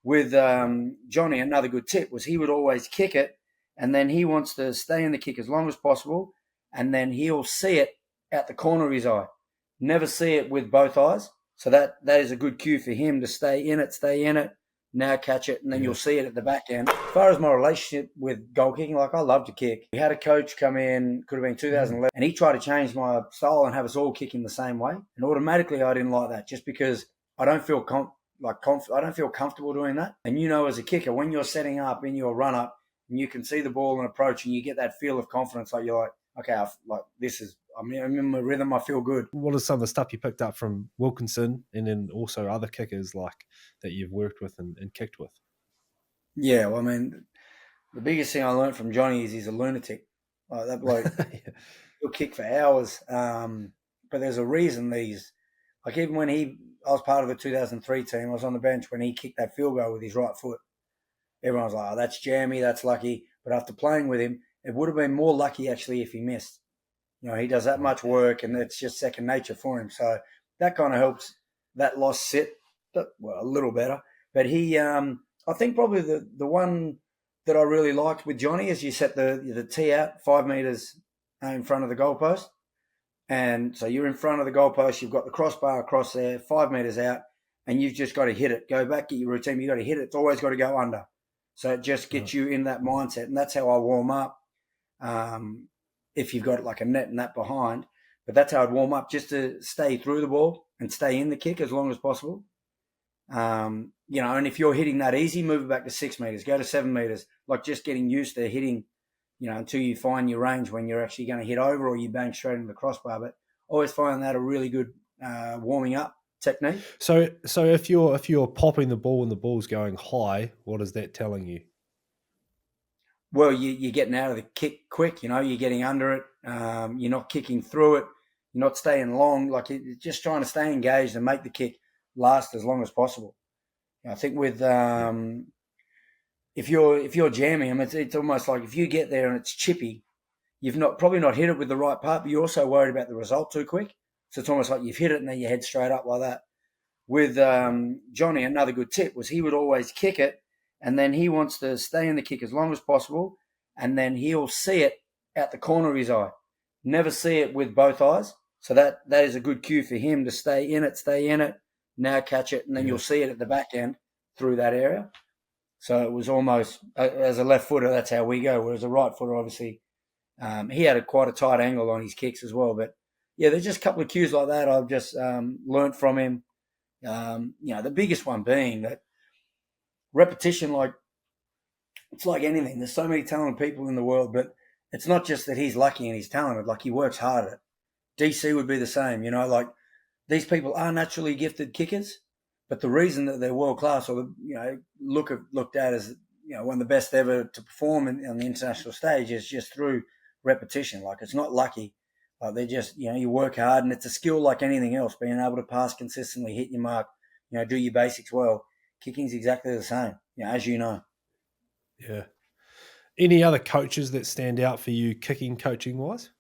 with Jonny, another good tip was he would always kick it, and then he wants to stay in the kick as long as possible, and then he'll see it out the corner of his eye. Never see it with both eyes. So that is a good cue for him to stay in it, now catch it, and then you'll see it at the back end. As far as my relationship with goal kicking, like I love to kick. We had a coach come in, could have been 2011, and he tried to change my style and have us all kicking the same way. And automatically I didn't like that just because I don't feel I don't feel comfortable doing that. And as a kicker, when you're setting up in your run up and you can see the ball and approach and you get that feel of confidence, like you're like, okay, I'm in my rhythm, I feel good. What is some of the stuff you picked up from Wilkinson and then also other kickers like that you've worked with and kicked with? Yeah, well, I mean, the biggest thing I learned from Jonny is he's a lunatic. Like that bloke, he'll kick for hours. But there's a reason even when I was part of the 2003 team, I was on the bench when he kicked that field goal with his right foot. Everyone was like, oh, that's jammy, that's lucky. But after playing with him, it would have been more lucky actually if he missed. He does that much work and it's just second nature for him. So that kind of helps that loss sit a little better. But he, I think probably the one that I really liked with Jonny is you set the tee out 5 meters in front of the goalpost. And so you're in front of the goalpost, you've got the crossbar across there, 5 meters out, and you've just got to hit it. Go back, get your routine, you've got to hit it. It's always got to go under. So it just gets you in that mindset. And that's how I warm up. If you've got like a net and that behind. But that's how I'd warm up, just to stay through the ball and stay in the kick as long as possible. And if you're hitting that easy, move it back to 6 meters, go to 7 meters, like just getting used to hitting, until you find your range when you're actually going to hit over or you bang straight into the crossbar. But always find that a really good warming up technique. So if you're popping the ball and the ball's going high, what is that telling you? Well, you're getting out of the kick quick, you're getting under it. You're not kicking through it. You're not staying long. Like you're just trying to stay engaged and make the kick last as long as possible. I think with if you're jamming them, it's almost like if you get there and it's chippy, you've probably not hit it with the right part, but you're also worried about the result too quick. So it's almost like you've hit it and then you head straight up like that. With Jonny, another good tip was he would always kick it, and then he wants to stay in the kick as long as possible, and then he'll see it out the corner of his eye. Never see it with both eyes. So that is a good cue for him to stay in it, now catch it, and then you'll see it at the back end through that area. So it was almost, as a left footer, that's how we go, whereas a right footer, obviously, he had quite a tight angle on his kicks as well. But, yeah, there's just a couple of cues like that I've just learnt from him. The biggest one being that repetition, it's like anything. There's so many talented people in the world, but it's not just that he's lucky and he's talented. Like, he works hard at it. DC would be the same, these people are naturally gifted kickers, but the reason that they're world class, or looked at as one of the best ever to perform on the international stage, is just through repetition. Like, it's not lucky. Like, they're just you work hard, and it's a skill like anything else. Being able to pass consistently, hit your mark, do your basics well. Kicking's exactly the same, as you know. Yeah. Any other coaches that stand out for you kicking coaching wise?